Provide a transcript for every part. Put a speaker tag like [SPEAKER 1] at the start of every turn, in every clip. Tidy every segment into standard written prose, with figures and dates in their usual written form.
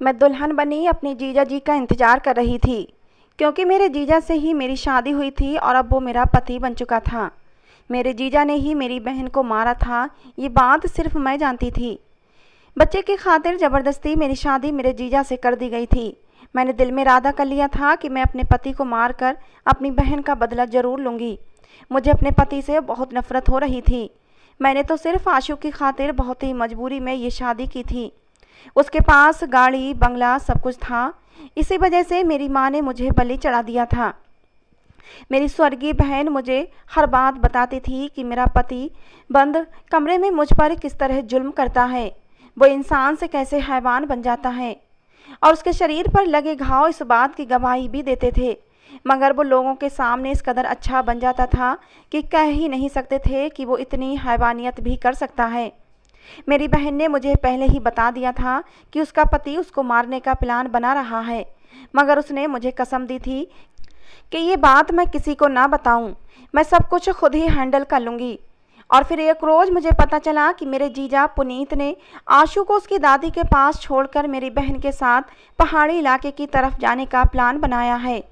[SPEAKER 1] मैं दुल्हन बनी अपने जीजा जी का इंतज़ार कर रही थी, क्योंकि मेरे जीजा से ही मेरी शादी हुई थी और अब वो मेरा पति बन चुका था। मेरे जीजा ने ही मेरी बहन को मारा था, ये बात सिर्फ मैं जानती थी। बच्चे की खातिर ज़बरदस्ती मेरी शादी मेरे जीजा से कर दी गई थी। मैंने दिल में इरादा कर लिया था कि मैं अपने पति को मारकर अपनी बहन का बदला ज़रूर लूँगी। मुझे अपने पति से बहुत नफ़रत हो रही थी। मैंने तो सिर्फ आशू की खातिर बहुत ही मजबूरी में ये शादी की थी। उसके पास गाड़ी बंगला सब कुछ था। इसी वजह से मेरी माँ ने मुझे बलि चढ़ा दिया था। मेरी स्वर्गीय बहन मुझे हर बात बताती थी कि मेरा पति बंद कमरे में मुझ पर किस तरह जुल्म करता है, वो इंसान से कैसे हैवान बन जाता है, और उसके शरीर पर लगे घाव इस बात की गवाही भी देते थे। मगर वो लोगों के सामने इस कदर अच्छा बन जाता था कि कह ही नहीं सकते थे कि वो इतनी हैवानियत भी कर सकता है। मेरी बहन ने मुझे पहले ही बता दिया था कि उसका पति उसको मारने का प्लान बना रहा है, मगर उसने मुझे कसम दी थी कि ये बात मैं किसी को ना बताऊं, मैं सब कुछ खुद ही हैंडल कर लूँगी। और फिर एक रोज़ मुझे पता चला कि मेरे जीजा पुनीत ने आशू को उसकी दादी के पास छोड़कर मेरी बहन के साथ पहाड़ी इलाके की तरफ जाने का प्लान बनाया है।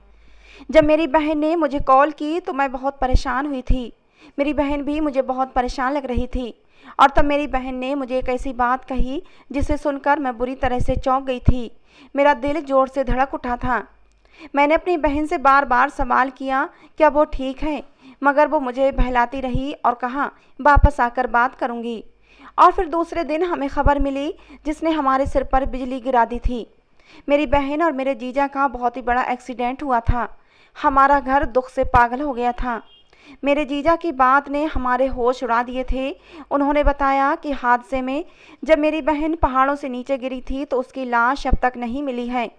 [SPEAKER 1] जब मेरी बहन ने मुझे कॉल की तो मैं बहुत परेशान हुई थी। मेरी बहन भी मुझे बहुत परेशान लग रही थी, और तब मेरी बहन ने मुझे एक ऐसी बात कही जिसे सुनकर मैं बुरी तरह से चौंक गई थी। मेरा दिल ज़ोर से धड़क उठा था। मैंने अपनी बहन से बार बार सवाल किया क्या वो ठीक है, मगर वो मुझे बहलाती रही और कहा वापस आकर बात करूंगी। और फिर दूसरे दिन हमें खबर मिली जिसने हमारे सिर पर बिजली गिरा दी थी। मेरी बहन और मेरे जीजा का बहुत ही बड़ा एक्सीडेंट हुआ था। हमारा घर दुख से पागल हो गया था। मेरे जीजा की बात ने हमारे होश उड़ा दिए थे। उन्होंने बताया कि हादसे में जब मेरी बहन पहाड़ों से नीचे गिरी थी तो उसकी लाश अब तक नहीं मिली है।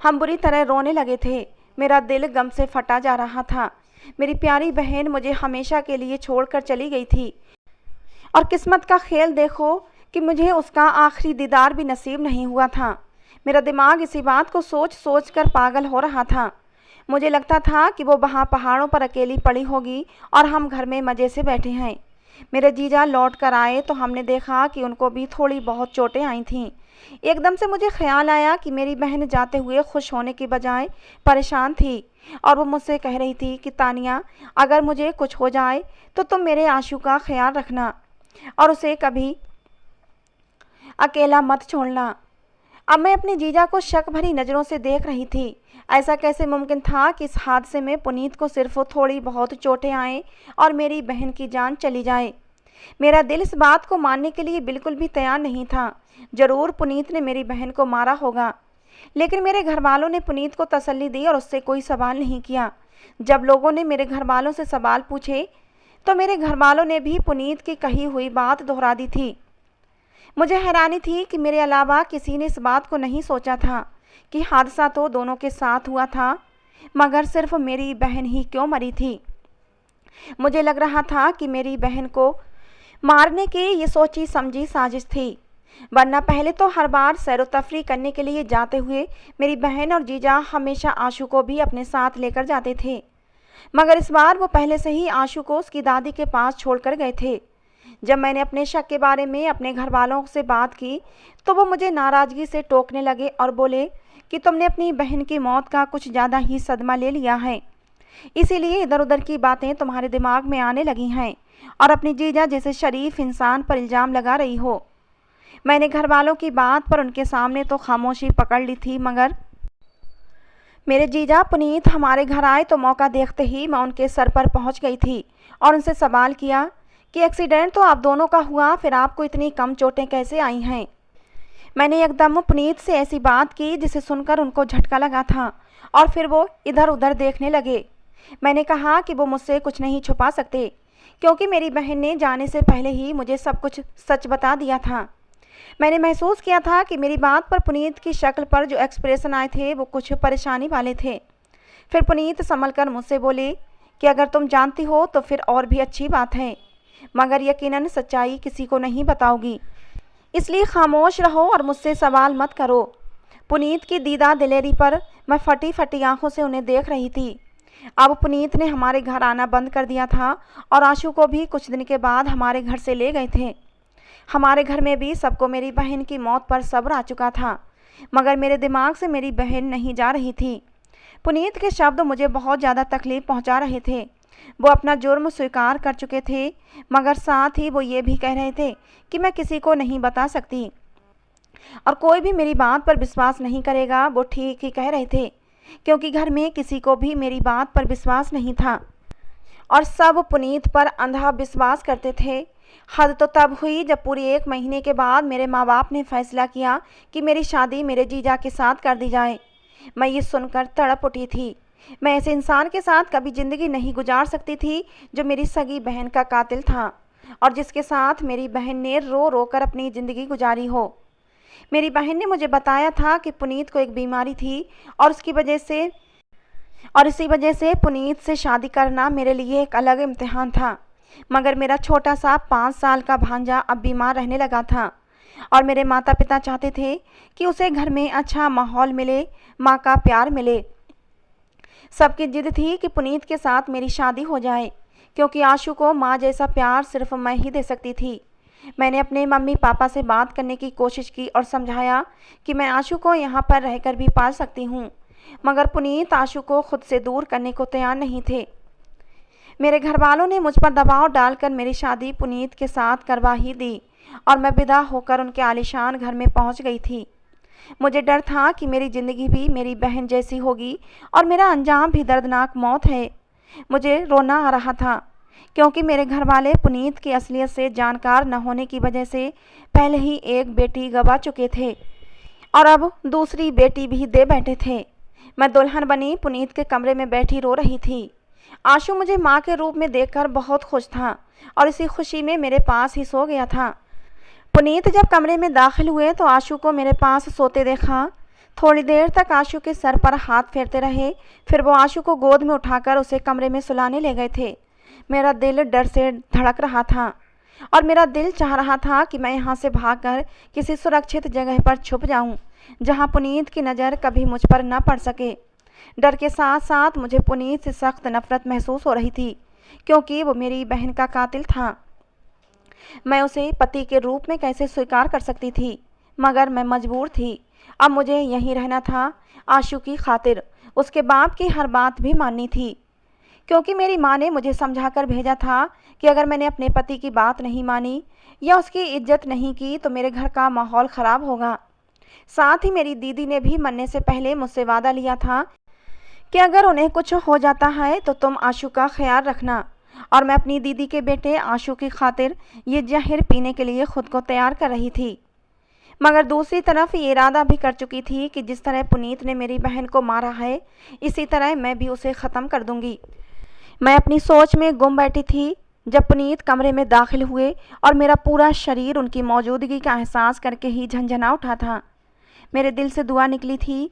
[SPEAKER 1] हम बुरी तरह रोने लगे थे। मेरा दिल गम से फटा जा रहा था। मेरी प्यारी बहन मुझे हमेशा के लिए छोड़कर चली गई थी, और किस्मत का खेल देखो कि मुझे उसका आखिरी दीदार भी नसीब नहीं हुआ था। मेरा दिमाग इसी बात को सोच सोच कर पागल हो रहा था। मुझे लगता था कि वो वहाँ पहाड़ों पर अकेली पड़ी होगी और हम घर में मज़े से बैठे हैं। मेरे जीजा लौट कर आए तो हमने देखा कि उनको भी थोड़ी बहुत चोटें आई थीं। एकदम से मुझे ख्याल आया कि मेरी बहन जाते हुए खुश होने की बजाय परेशान थी, और वो मुझसे कह रही थी कि तानिया, अगर मुझे कुछ हो जाए तो तुम मेरे आशू का ख्याल रखना और उसे कभी अकेला मत छोड़ना। अब मैं अपने जीजा को शक भरी नज़रों से देख रही थी। ऐसा कैसे मुमकिन था कि इस हादसे में पुनीत को सिर्फ थोड़ी बहुत चोटें आएँ और मेरी बहन की जान चली जाए। मेरा दिल इस बात को मानने के लिए बिल्कुल भी तैयार नहीं था। ज़रूर पुनीत ने मेरी बहन को मारा होगा, लेकिन मेरे घर वालों ने पुनीत को तसल्ली दी और उससे कोई सवाल नहीं किया। जब लोगों ने मेरे घर वालों से सवाल पूछे तो मेरे घर वालों ने भी पुनीत की कही हुई बात दोहरा दी थी। मुझे हैरानी थी कि मेरे अलावा किसी ने इस बात को नहीं सोचा था कि हादसा तो दोनों के साथ हुआ था, मगर सिर्फ मेरी बहन ही क्यों मरी थी। मुझे लग रहा था कि मेरी बहन को मारने की ये सोची समझी साजिश थी, वरना पहले तो हर बार सैर व तफरी करने के लिए जाते हुए मेरी बहन और जीजा हमेशा आशू को भी अपने साथ लेकर जाते थे। मगर इस बार वो पहले से ही आशू को उसकी दादी के पास छोड़कर गए थे। जब मैंने अपने शक के बारे में अपने घर वालों से बात की तो वो मुझे नाराज़गी से टोकने लगे और बोले कि तुमने अपनी बहन की मौत का कुछ ज़्यादा ही सदमा ले लिया है, इसीलिए इधर उधर की बातें तुम्हारे दिमाग में आने लगी हैं और अपनी जीजा जैसे शरीफ इंसान पर इल्ज़ाम लगा रही हो। मैंने घर वालों की बात पर उनके सामने तो खामोशी पकड़ ली थी, मगर मेरे जीजा पुनीत हमारे घर आए तो मौका देखते ही मैं उनके सर पर पहुंच गई थी और उनसे सवाल किया कि एक्सीडेंट तो आप दोनों का हुआ, फिर आपको इतनी कम चोटें कैसे आई हैं। मैंने एकदम पुनीत से ऐसी बात की जिसे सुनकर उनको झटका लगा था और फिर वो इधर उधर देखने लगे। मैंने कहा कि वो मुझसे कुछ नहीं छुपा सकते, क्योंकि मेरी बहन ने जाने से पहले ही मुझे सब कुछ सच बता दिया था। मैंने महसूस किया था कि मेरी बात पर पुनीत की शक्ल पर जो एक्सप्रेशन आए थे वो कुछ परेशानी वाले थे। फिर पुनीत संभल कर मुझसे बोले कि अगर तुम जानती हो तो फिर और भी अच्छी बात है, मगर यकीनन सच्चाई किसी को नहीं बताओगी, इसलिए खामोश रहो और मुझसे सवाल मत करो। पुनीत की दीदा दिलेरी पर मैं फटी फटी आंखों से उन्हें देख रही थी। अब पुनीत ने हमारे घर आना बंद कर दिया था और आशू को भी कुछ दिन के बाद हमारे घर से ले गए थे। हमारे घर में भी सबको मेरी बहन की मौत पर सब्र आ चुका था। मगर मेरे दिमाग से मेरी बहन नहीं जा रही थी। पुनीत के शब्द मुझे बहुत ज़्यादा तकलीफ़ पहुंचा रहे थे। वो अपना जुर्म स्वीकार कर चुके थे, मगर साथ ही वो ये भी कह रहे थे कि मैं किसी को नहीं बता सकती और कोई भी मेरी बात पर विश्वास नहीं करेगा। वो ठीक ही कह रहे थे, क्योंकि घर में किसी को भी मेरी बात पर विश्वास नहीं था और सब पुनीत पर अंधा विश्वास करते थे। हद तो तब हुई जब पूरी 1 महीने के बाद मेरे माँ बाप ने फैसला किया कि मेरी शादी मेरे जीजा के साथ कर दी जाए। मैं ये सुनकर तड़प उठी थी। मैं ऐसे इंसान के साथ कभी ज़िंदगी नहीं गुजार सकती थी जो मेरी सगी बहन का कातिल था और जिसके साथ मेरी बहन ने रो रो कर अपनी ज़िंदगी गुजारी हो। मेरी बहन ने मुझे बताया था कि पुनीत को एक बीमारी थी और इसी वजह से पुनीत से शादी करना मेरे लिए एक अलग इम्तिहान था। मगर मेरा छोटा सा 5 साल का भांजा अब बीमार रहने लगा था और मेरे माता पिता चाहते थे कि उसे घर में अच्छा माहौल मिले, माँ का प्यार मिले। सबकी जिद थी कि पुनीत के साथ मेरी शादी हो जाए, क्योंकि आशु को माँ जैसा प्यार सिर्फ मैं ही दे सकती थी। मैंने अपने मम्मी पापा से बात करने की कोशिश की और समझाया कि मैं आशु को यहाँ पर रहकर भी पाल सकती हूँ, मगर पुनीत आशु को खुद से दूर करने को तैयार नहीं थे। मेरे घर वालों ने मुझ पर दबाव डालकर मेरी शादी पुनीत के साथ करवा ही दी और मैं विदा होकर उनके आलीशान घर में पहुंच गई थी। मुझे डर था कि मेरी ज़िंदगी भी मेरी बहन जैसी होगी और मेरा अंजाम भी दर्दनाक मौत है। मुझे रोना आ रहा था, क्योंकि मेरे घर वाले पुनीत की असलियत से जानकार न होने की वजह से पहले ही एक बेटी गंवा चुके थे और अब दूसरी बेटी भी दे बैठे थे। मैं दुल्हन बनी पुनीत के कमरे में बैठी रो रही थी। आशु मुझे माँ के रूप में देखकर बहुत खुश था और इसी खुशी में मेरे पास ही सो गया था। पुनीत जब कमरे में दाखिल हुए तो आशु को मेरे पास सोते देखा। थोड़ी देर तक आशु के सर पर हाथ फेरते रहे, फिर वो आशु को गोद में उठाकर उसे कमरे में सुलाने ले गए थे। मेरा दिल डर से धड़क रहा था और मेरा दिल चाह रहा था कि मैं यहाँ से भागकर किसी सुरक्षित जगह पर छुप जाऊँ, जहाँ पुनीत की नज़र कभी मुझ पर न पड़ सके। डर के साथ साथ मुझे पुनीत से सख्त नफरत महसूस हो रही थी, क्योंकि वो मेरी बहन का कातिल था। मैं उसे पति के रूप में कैसे स्वीकार कर सकती थी, मगर मैं मजबूर थी। अब मुझे यहीं रहना था, आशु की खातिर। उसके बाप की हर बात भी माननी थी, क्योंकि मेरी माँ ने मुझे समझाकर भेजा था कि अगर मैंने अपने पति की बात नहीं मानी या उसकी इज्जत नहीं की तो मेरे घर का माहौल ख़राब होगा। साथ ही मेरी दीदी ने भी मरने से पहले मुझसे वादा लिया था कि अगर उन्हें कुछ हो जाता है तो तुम आशु का ख्याल रखना। और मैं अपनी दीदी के बेटे आशु की खातिर ये जहर पीने के लिए खुद को तैयार कर रही थी, मगर दूसरी तरफ ये इरादा भी कर चुकी थी कि जिस तरह पुनीत ने मेरी बहन को मारा है, इसी तरह मैं भी उसे ख़त्म कर दूंगी। मैं अपनी सोच में गुम बैठी थी जब पुनीत कमरे में दाखिल हुए और मेरा पूरा शरीर उनकी मौजूदगी का एहसास करके ही झंझना उठा था। मेरे दिल से दुआ निकली थी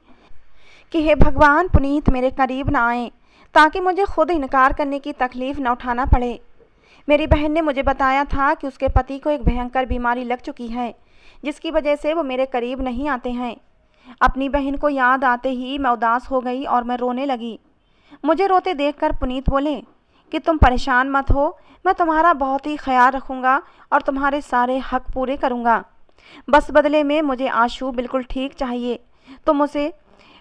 [SPEAKER 1] कि हे भगवान, पुनीत मेरे करीब ना आए ताकि मुझे खुद इनकार करने की तकलीफ़ न उठाना पड़े। मेरी बहन ने मुझे बताया था कि उसके पति को एक भयंकर बीमारी लग चुकी है, जिसकी वजह से वो मेरे करीब नहीं आते हैं। अपनी बहन को याद आते ही मैं उदास हो गई और मैं रोने लगी। मुझे रोते देखकर पुनीत बोले कि तुम परेशान मत हो, मैं तुम्हारा बहुत ही ख्याल रखूँगा और तुम्हारे सारे हक पूरे करूँगा। बस बदले में मुझे आशु बिल्कुल ठीक चाहिए। तुम उसे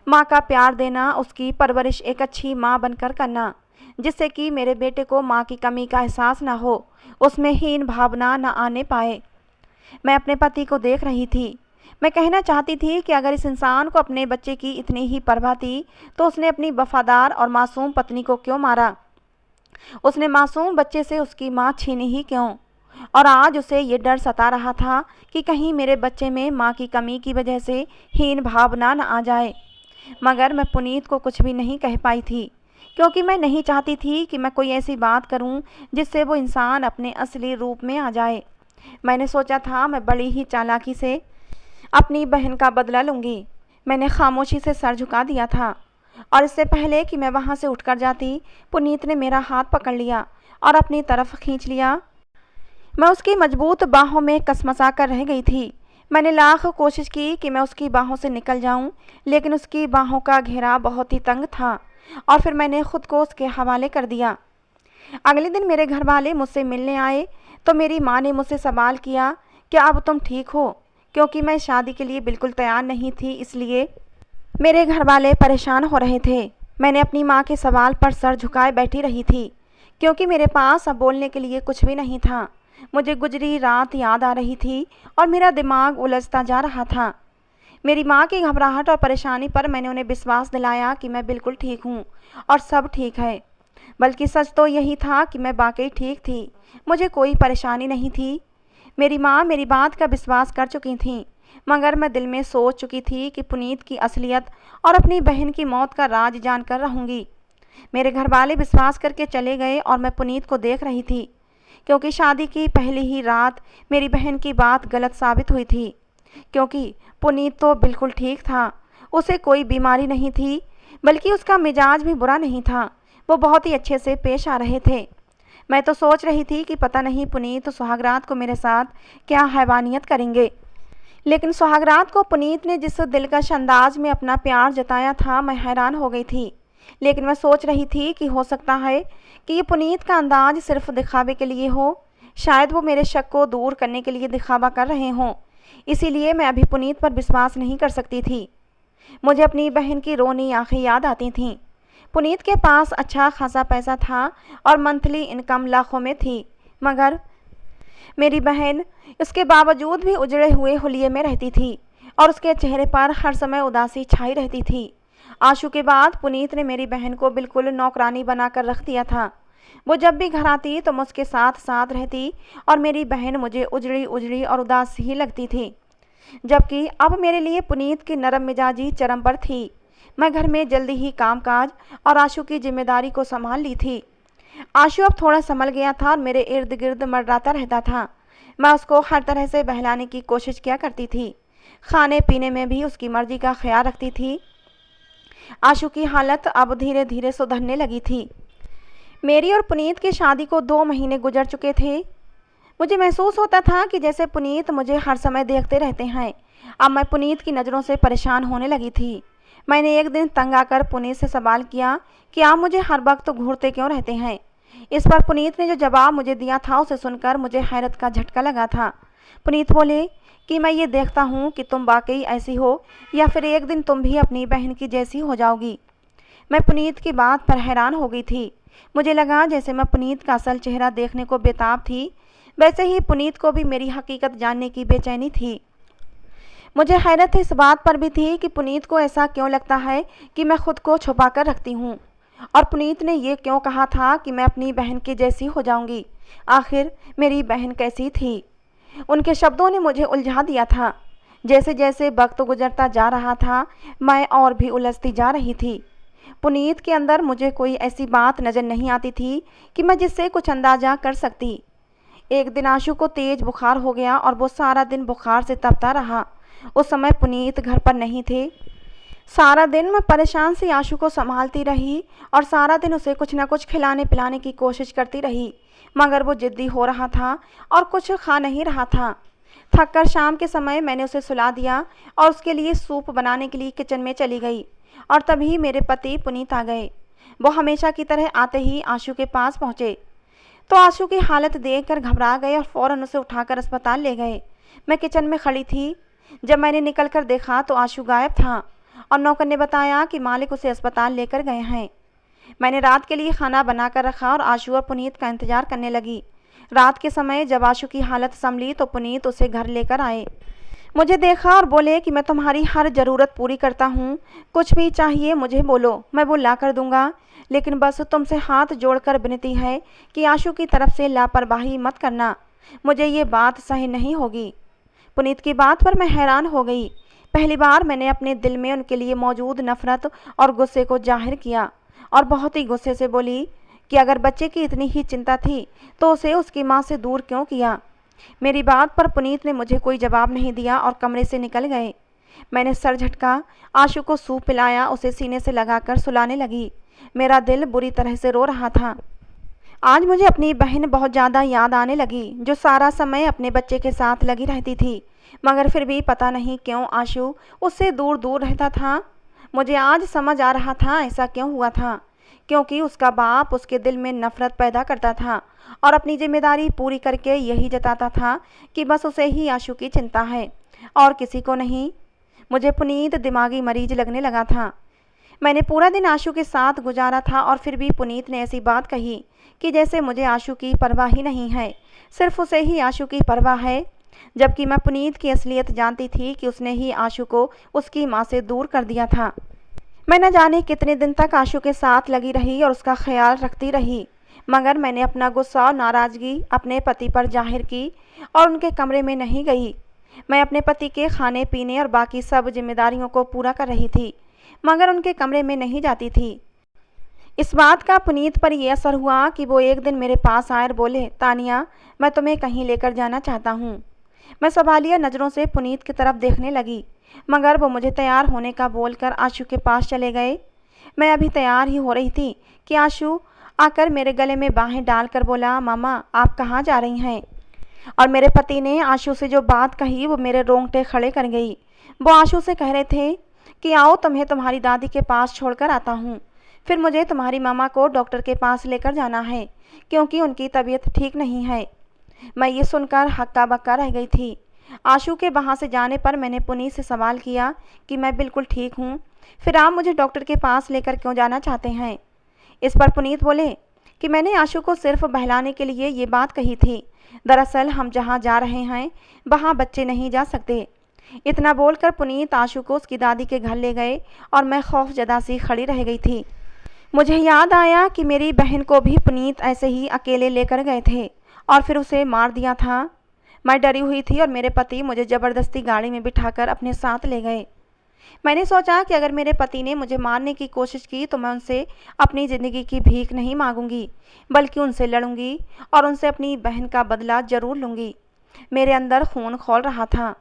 [SPEAKER 1] माँ का प्यार देना, उसकी परवरिश एक अच्छी माँ बनकर करना, जिससे कि मेरे बेटे को माँ की कमी का एहसास ना हो, उसमें हीन भावना न आने पाए। मैं अपने पति को देख रही थी। मैं कहना चाहती थी कि अगर इस इंसान को अपने बच्चे की इतनी ही परवाह थी तो उसने अपनी वफादार और मासूम पत्नी को क्यों मारा? उसने मासूम बच्चे से उसकी माँ छीनी ही क्यों? और आज उसे ये डर सता रहा था कि कहीं मेरे बच्चे में माँ की कमी की वजह से हीन भावना न आ जाए। मगर मैं पुनीत को कुछ भी नहीं कह पाई थी, क्योंकि मैं नहीं चाहती थी कि मैं कोई ऐसी बात करूं जिससे वो इंसान अपने असली रूप में आ जाए। मैंने सोचा था मैं बड़ी ही चालाकी से अपनी बहन का बदला लूँगी। मैंने खामोशी से सर झुका दिया था और इससे पहले कि मैं वहाँ से उठकर जाती, पुनीत ने मेरा हाथ पकड़ लिया और अपनी तरफ खींच लिया। मैं उसकी मजबूत बाहों में कसमसा कर रह गई थी। मैंने लाख कोशिश की कि मैं उसकी बाहों से निकल जाऊं, लेकिन उसकी बाहों का घेरा बहुत ही तंग था और फिर मैंने खुद को उसके हवाले कर दिया। अगले दिन मेरे घर वाले मुझसे मिलने आए तो मेरी माँ ने मुझसे सवाल किया, क्या अब तुम ठीक हो? क्योंकि मैं शादी के लिए बिल्कुल तैयार नहीं थी, इसलिए मेरे घर वाले परेशान हो रहे थे। मैंने अपनी माँ के सवाल पर सर झुकाए बैठी रही थी, क्योंकि मेरे पास अब बोलने के लिए कुछ भी नहीं था। मुझे गुजरी रात याद आ रही थी और मेरा दिमाग उलझता जा रहा था। मेरी माँ की घबराहट और परेशानी पर मैंने उन्हें विश्वास दिलाया कि मैं बिल्कुल ठीक हूँ और सब ठीक है। बल्कि सच तो यही था कि मैं वाकई ठीक थी, मुझे कोई परेशानी नहीं थी। मेरी माँ मेरी बात का विश्वास कर चुकी थीं, मगर मैं दिल में सोच चुकी थी कि पुनीत की असलियत और अपनी बहन की मौत का राज जानकर रहूँगी। मेरे घर वाले विश्वास करके चले गए और मैं पुनीत को देख रही थी, क्योंकि शादी की पहली ही रात मेरी बहन की बात गलत साबित हुई थी। क्योंकि पुनीत तो बिल्कुल ठीक था, उसे कोई बीमारी नहीं थी, बल्कि उसका मिजाज भी बुरा नहीं था। वो बहुत ही अच्छे से पेश आ रहे थे। मैं तो सोच रही थी कि पता नहीं पुनीत सुहागरात को मेरे साथ क्या हैवानियत करेंगे। लेकिन सुहागरात को पुनीत ने जिस दिलकश अंदाज में अपना प्यार जताया था, मैं हैरान हो गई थी। लेकिन मैं सोच रही थी कि हो सकता है कि ये पुनीत का अंदाज सिर्फ दिखावे के लिए हो। शायद वो मेरे शक को दूर करने के लिए दिखावा कर रहे हों। इसीलिए मैं अभी पुनीत पर विश्वास नहीं कर सकती थी। मुझे अपनी बहन की रोनी आंखें याद आती थीं। पुनीत के पास अच्छा खासा पैसा था और मंथली इनकम लाखों में थी, मगर मेरी बहन इसके बावजूद भी उजड़े हुए हुलिये में रहती थी और उसके चेहरे पर हर समय उदासी छाई रहती थी। आशु के बाद पुनीत ने मेरी बहन को बिल्कुल नौकरानी बनाकर रख दिया था। वो जब भी घर आती तो मैं उसके साथ साथ रहती और मेरी बहन मुझे उजड़ी उजड़ी और उदास ही लगती थी। जबकि अब मेरे लिए पुनीत की नरम मिजाजी चरम पर थी। मैं घर में जल्दी ही कामकाज और आशु की जिम्मेदारी को संभाल ली थी। आशु अब थोड़ा संभल गया था और मेरे इर्द गिर्द मंडराता रहता था। मैं उसको हर तरह से बहलाने की कोशिश किया करती थी। खाने पीने में भी उसकी मर्जी का ख्याल रखती थी। आशु की हालत अब धीरे धीरे सुधरने लगी थी। मेरी और पुनीत की शादी को 2 महीने गुजर चुके थे। मुझे महसूस होता था कि जैसे पुनीत मुझे हर समय देखते रहते हैं। अब मैं पुनीत की नज़रों से परेशान होने लगी थी। मैंने एक दिन तंग आकर पुनीत से सवाल किया कि आप मुझे हर वक्त घूरते क्यों रहते हैं। इस पर पुनीत ने जो जवाब मुझे दिया था उसे सुनकर मुझे हैरत का झटका लगा था। पुनीत बोले कि मैं ये देखता हूँ कि तुम वाकई ऐसी हो या फिर एक दिन तुम भी अपनी बहन की जैसी हो जाओगी। मैं पुनीत की बात पर हैरान हो गई थी। मुझे लगा जैसे मैं पुनीत का असल चेहरा देखने को बेताब थी, वैसे ही पुनीत को भी मेरी हकीकत जानने की बेचैनी थी। मुझे हैरत इस बात पर भी थी कि पुनीत को ऐसा क्यों लगता है कि मैं खुद को छुपा कर रखती हूँ, और पुनीत ने ये क्यों कहा था कि मैं अपनी बहन की जैसी हो जाऊंगी। आखिर मेरी बहन कैसी थी? उनके शब्दों ने मुझे उलझा दिया था। जैसे जैसे वक्त गुजरता जा रहा था, मैं और भी उलझती जा रही थी। पुनीत के अंदर मुझे कोई ऐसी बात नज़र नहीं आती थी कि मैं जिससे कुछ अंदाजा कर सकती। एक दिन आशु को तेज बुखार हो गया और वो सारा दिन बुखार से तपता रहा। उस समय पुनीत घर पर नहीं थे। सारा दिन मैं परेशान सी आशु को संभालती रही और सारा दिन उसे कुछ न कुछ खिलाने पिलाने की कोशिश करती रही, मगर वो जिद्दी हो रहा था और कुछ खा नहीं रहा था। थककर शाम के समय मैंने उसे सुला दिया और उसके लिए सूप बनाने के लिए किचन में चली गई, और तभी मेरे पति पुनीत आ गए। वो हमेशा की तरह आते ही आशु के पास पहुँचे तो आशु की हालत देखकर घबरा गए और फ़ौरन उसे उठाकर अस्पताल ले गए। मैं किचन में खड़ी थी। जब मैंने निकलकर देखा तो आशु गायब था और नौकर ने बताया कि मालिक उसे अस्पताल लेकर गए हैं। मैंने रात के लिए खाना बनाकर रखा और आशु और पुनीत का इंतजार करने लगी। रात के समय जब आशु की हालत संभली तो पुनीत उसे घर लेकर आए। मुझे देखा और बोले कि मैं तुम्हारी हर ज़रूरत पूरी करता हूँ, कुछ भी चाहिए मुझे बोलो, मैं वो ला कर दूँगा, लेकिन बस तुमसे हाथ जोड़कर विनती है कि आशु की तरफ से लापरवाही मत करना। मुझे ये बात सही नहीं होगी। पुनीत की बात पर मैं हैरान हो गई। पहली बार मैंने अपने दिल में उनके लिए मौजूद नफरत और गुस्से को जाहिर किया और बहुत ही गुस्से से बोली कि अगर बच्चे की इतनी ही चिंता थी तो उसे उसकी माँ से दूर क्यों किया। मेरी बात पर पुनीत ने मुझे कोई जवाब नहीं दिया और कमरे से निकल गए। मैंने सर झटका, आशु को सूप पिलाया, उसे सीने से लगाकर सुलाने लगी। मेरा दिल बुरी तरह से रो रहा था। आज मुझे अपनी बहन बहुत ज़्यादा याद आने लगी, जो सारा समय अपने बच्चे के साथ लगी रहती थी, मगर फिर भी पता नहीं क्यों आशु उससे दूर दूर रहता था। मुझे आज समझ आ रहा था ऐसा क्यों हुआ था, क्योंकि उसका बाप उसके दिल में नफरत पैदा करता था और अपनी जिम्मेदारी पूरी करके यही जताता था कि बस उसे ही आशु की चिंता है और किसी को नहीं। मुझे पुनीत दिमागी मरीज लगने लगा था। मैंने पूरा दिन आशु के साथ गुजारा था और फिर भी पुनीत ने ऐसी बात कही कि जैसे मुझे आशु की परवाह ही नहीं है, सिर्फ उसे ही आशु की परवाह है, जबकि मैं पुनीत की असलियत जानती थी कि उसने ही आशु को उसकी माँ से दूर कर दिया था। मैं न जाने कितने दिन तक आशु के साथ लगी रही और उसका ख्याल रखती रही, मगर मैंने अपना गुस्सा और नाराज़गी अपने पति पर जाहिर की और उनके कमरे में नहीं गई। मैं अपने पति के खाने पीने और बाकी सब जिम्मेदारियों को पूरा कर रही थी, मगर उनके कमरे में नहीं जाती थी। इस बात का पुनीत पर यह असर हुआ कि वो एक दिन मेरे पास आए और बोले, तानिया, मैं तुम्हें कहीं लेकर जाना चाहता हूँ। मैं सवालिया नज़रों से पुनीत की तरफ देखने लगी, मगर वो मुझे तैयार होने का बोलकर आशु के पास चले गए। मैं अभी तैयार ही हो रही थी कि आशु आकर मेरे गले में बाहें डालकर बोला, मामा आप कहाँ जा रही हैं? और मेरे पति ने आशु से जो बात कही वो मेरे रोंगटे खड़े कर गई। वो आशु से कह रहे थे कि आओ तुम्हें तुम्हारी दादी के पास छोड़कर आता हूँ, फिर मुझे तुम्हारी मामा को डॉक्टर के पास लेकर जाना है क्योंकि उनकी तबीयत ठीक नहीं है। मैं ये सुनकर हक्का बक्का रह गई थी। आशु के वहाँ से जाने पर मैंने पुनीत से सवाल किया कि मैं बिल्कुल ठीक हूँ, फिर आप मुझे डॉक्टर के पास लेकर क्यों जाना चाहते हैं? इस पर पुनीत बोले कि मैंने आशु को सिर्फ बहलाने के लिए ये बात कही थी। दरअसल हम जहाँ जा रहे हैं वहाँ बच्चे नहीं जा सकते। इतना बोलकर पुनीत आशु को उसकी दादी के घर ले गए और मैं खौफजदा सी खड़ी रह गई थी। मुझे याद आया कि मेरी बहन को भी पुनीत ऐसे ही अकेले लेकर गए थे और फिर उसे मार दिया था। मैं डरी हुई थी और मेरे पति मुझे ज़बरदस्ती गाड़ी में बिठाकर अपने साथ ले गए। मैंने सोचा कि अगर मेरे पति ने मुझे मारने की कोशिश की तो मैं उनसे अपनी ज़िंदगी की भीख नहीं मांगूंगी, बल्कि उनसे लड़ूंगी और उनसे अपनी बहन का बदला ज़रूर लूँगी। मेरे अंदर खून खौल रहा था।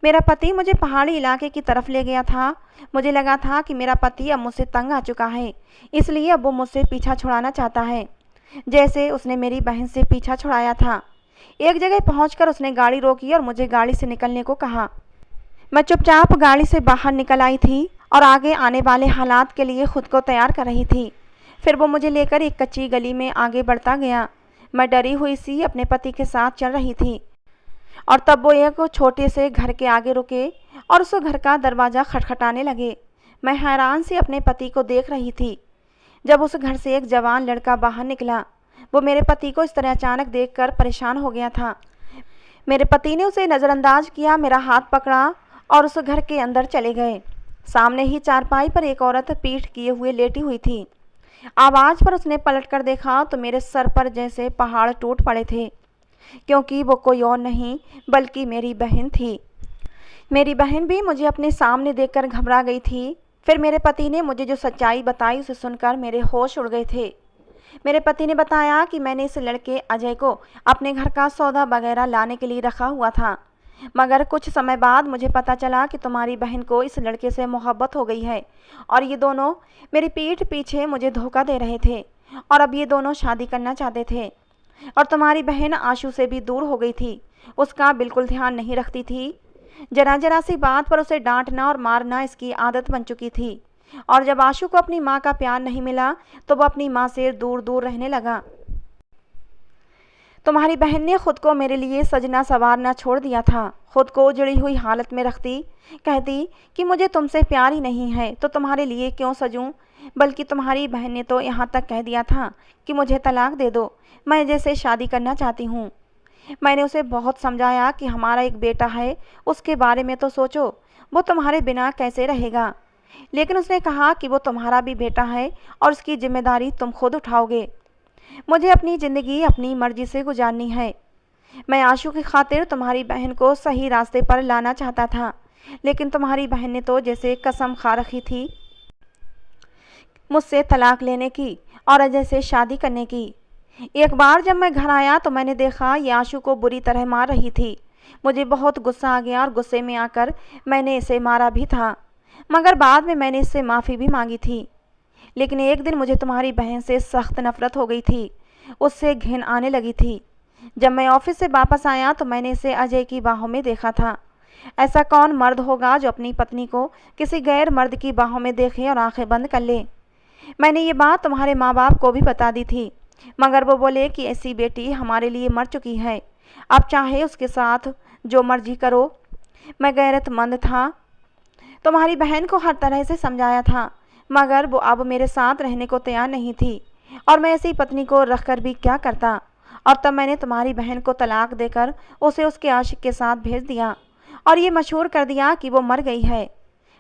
[SPEAKER 1] मेरा पति मुझे पहाड़ी इलाके की तरफ ले गया था। मुझे लगा था कि मेरा पति अब मुझसे तंग आ चुका है, इसलिए अब वो मुझसे पीछा छुड़ाना चाहता है, जैसे उसने मेरी बहन से पीछा छुड़ाया था। एक जगह पहुंचकर उसने गाड़ी रोकी और मुझे गाड़ी से निकलने को कहा। मैं चुपचाप गाड़ी से बाहर निकल आई थी और आगे आने वाले हालात के लिए खुद को तैयार कर रही थी। फिर वो मुझे लेकर एक कच्ची गली में आगे बढ़ता गया। मैं डरी हुई सी अपने पति के साथ चल रही थी और तब वो एक छोटे से घर के आगे रुके और उस घर का दरवाज़ा खटखटाने लगे। मैं हैरान से अपने पति को देख रही थी। जब उस घर से एक जवान लड़का बाहर निकला, वो मेरे पति को इस तरह अचानक देखकर परेशान हो गया था। मेरे पति ने उसे नज़रअंदाज किया, मेरा हाथ पकड़ा और उस घर के अंदर चले गए। सामने ही चारपाई पर एक औरत पीठ किए हुए लेटी हुई थी। आवाज़ पर उसने पलटकर देखा तो मेरे सर पर जैसे पहाड़ टूट पड़े थे, क्योंकि वो कोई और नहीं बल्कि मेरी बहन थी। मेरी बहन भी मुझे अपने सामने देखकर घबरा गई थी। फिर मेरे पति ने मुझे जो सच्चाई बताई उसे सुनकर मेरे होश उड़ गए थे। मेरे पति ने बताया कि मैंने इस लड़के अजय को अपने घर का सौदा वगैरह लाने के लिए रखा हुआ था, मगर कुछ समय बाद मुझे पता चला कि तुम्हारी बहन को इस लड़के से मोहब्बत हो गई है और ये दोनों मेरी पीठ पीछे मुझे धोखा दे रहे थे और अब ये दोनों शादी करना चाहते थे। और तुम्हारी बहन आशु से भी दूर हो गई थी, उसका बिल्कुल ध्यान नहीं रखती थी। जरा जरा सी बात पर उसे डांटना और मारना इसकी आदत बन चुकी थी। और जब आशु को अपनी माँ का प्यार नहीं मिला तो वो अपनी माँ से दूर दूर रहने लगा। तुम्हारी बहन ने खुद को मेरे लिए सजना संवारना छोड़ दिया था। खुद को उजड़ी हुई हालत में रखती, कहती कि मुझे तुमसे प्यार ही नहीं है तो तुम्हारे लिए क्यों सजूं। बल्कि तुम्हारी बहन ने तो यहाँ तक कह दिया था कि मुझे तलाक दे दो, मैं जैसे शादी करना चाहती हूँ। मैंने उसे बहुत समझाया कि हमारा एक बेटा है, उसके बारे में तो सोचो, वो तुम्हारे बिना कैसे रहेगा। लेकिन उसने कहा कि वो तुम्हारा भी बेटा है और उसकी जिम्मेदारी तुम खुद उठाओगे। मुझे अपनी ज़िंदगी अपनी मर्जी से गुजारनी है। मैं आशु की खातिर तुम्हारी बहन को सही रास्ते पर लाना चाहता था, लेकिन तुम्हारी बहन ने तो जैसे कसम खा रखी थी मुझसे तलाक लेने की और अजय से शादी करने की। एक बार जब मैं घर आया तो मैंने देखा ये आशु को बुरी तरह मार रही थी। मुझे बहुत गुस्सा आ गया और गुस्से में आकर मैंने इसे मारा भी था, मगर बाद में मैंने इससे माफ़ी भी मांगी थी। लेकिन एक दिन मुझे तुम्हारी बहन से सख्त नफरत हो गई थी, उससे घिन आने लगी थी। जब मैं ऑफिस से वापस आया तो मैंने इसे अजय की बाहों में देखा था। ऐसा कौन मर्द होगा जो अपनी पत्नी को किसी गैर मर्द की बाहों में देखे और आंखें बंद कर ले। मैंने ये बात तुम्हारे माँ बाप को भी बता दी थी, मगर वो बोले कि ऐसी बेटी हमारे लिए मर चुकी है, अब चाहे उसके साथ जो मर्जी करो। मैं गैरतमंद था, तुम्हारी बहन को हर तरह से समझाया था, मगर वो अब मेरे साथ रहने को तैयार नहीं थी और मैं ऐसी पत्नी को रखकर भी क्या करता। और तब मैंने तुम्हारी बहन को तलाक देकर उसे उसके आशिक के साथ भेज दिया और ये मशहूर कर दिया कि वो मर गई है।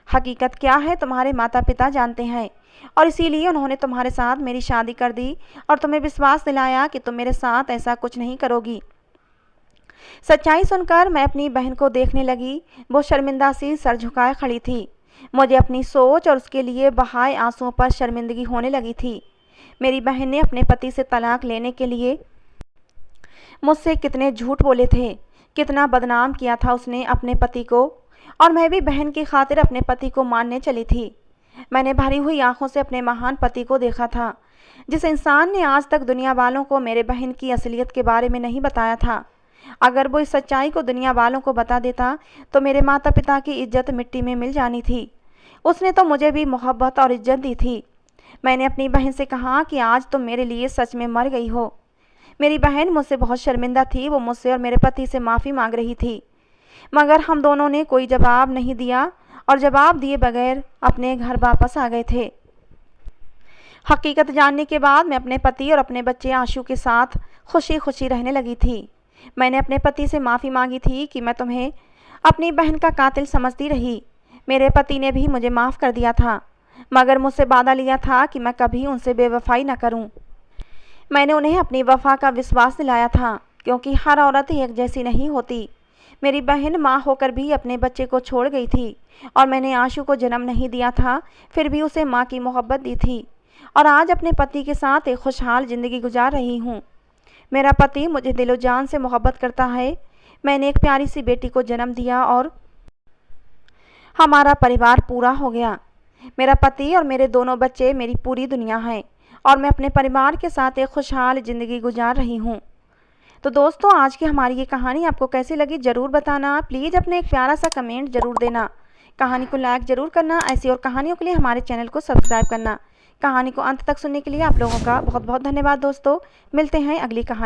[SPEAKER 1] हकीकत क्या है तुम्हारे माता पिता जानते हैं और इसीलिए उन्होंने तुम्हारे साथ मेरी शादी कर दी और तुम्हें विश्वास दिलाया कि तुम मेरे साथ ऐसा कुछ नहीं करोगी। सच्चाई सुनकर मैं अपनी बहन को देखने लगी। वो शर्मिंदा सी सर झुकाए खड़ी थी। मुझे अपनी सोच और उसके लिए बहाए आंसुओं पर शर्मिंदगी होने लगी थी। मेरी बहन ने अपने पति से तलाक लेने के लिए मुझसे कितने झूठ बोले थे, कितना बदनाम किया था उसने अपने पति को, और मैं भी बहन की खातिर अपने पति को मानने चली थी। मैंने भरी हुई आंखों से अपने महान पति को देखा था, जिस इंसान ने आज तक दुनिया वालों को मेरे बहन की असलियत के बारे में नहीं बताया था। अगर वो इस सच्चाई को दुनिया वालों को बता देता तो मेरे माता पिता की इज्जत मिट्टी में मिल जानी थी। उसने तो मुझे भी मोहब्बत और इज्जत दी थी। मैंने अपनी बहन से कहा कि आज तुम मेरे लिए सच में मर गई हो। मेरी बहन मुझसे बहुत शर्मिंदा थी। वो मुझसे और मेरे पति से माफ़ी मांग रही थी, मगर हम दोनों ने कोई जवाब नहीं दिया और जवाब दिए बगैर अपने घर वापस आ गए थे। हकीकत जानने के बाद मैं अपने पति और अपने बच्चे आशु के साथ खुशी खुशी रहने लगी थी। मैंने अपने पति से माफ़ी मांगी थी कि मैं तुम्हें अपनी बहन का कातिल समझती रही। मेरे पति ने भी मुझे माफ़ कर दिया था, मगर मुझसे वादा लिया था कि मैं कभी उनसे बेवफाई न करूं। मैंने उन्हें अपनी वफा का विश्वास दिलाया था, क्योंकि हर औरत एक जैसी नहीं होती। मेरी बहन माँ होकर भी अपने बच्चे को छोड़ गई थी और मैंने आशु को जन्म नहीं दिया था, फिर भी उसे माँ की मोहब्बत दी थी और आज अपने पति के साथ एक खुशहाल ज़िंदगी गुजार रही हूँ। मेरा पति मुझे दिलो जान से मोहब्बत करता है। मैंने एक प्यारी सी बेटी को जन्म दिया और हमारा परिवार पूरा हो गया। मेरा पति और मेरे दोनों बच्चे मेरी पूरी दुनिया हैं और मैं अपने परिवार के साथ एक खुशहाल ज़िंदगी गुजार रही हूँ। तो दोस्तों, आज की हमारी ये कहानी आपको कैसी लगी ज़रूर बताना। प्लीज़ अपने एक प्यारा सा कमेंट ज़रूर देना। कहानी को लाइक ज़रूर करना। ऐसी और कहानियों के लिए हमारे चैनल को सब्सक्राइब करना। कहानी को अंत तक सुनने के लिए आप लोगों का बहुत बहुत धन्यवाद दोस्तों। मिलते हैं अगली कहानी।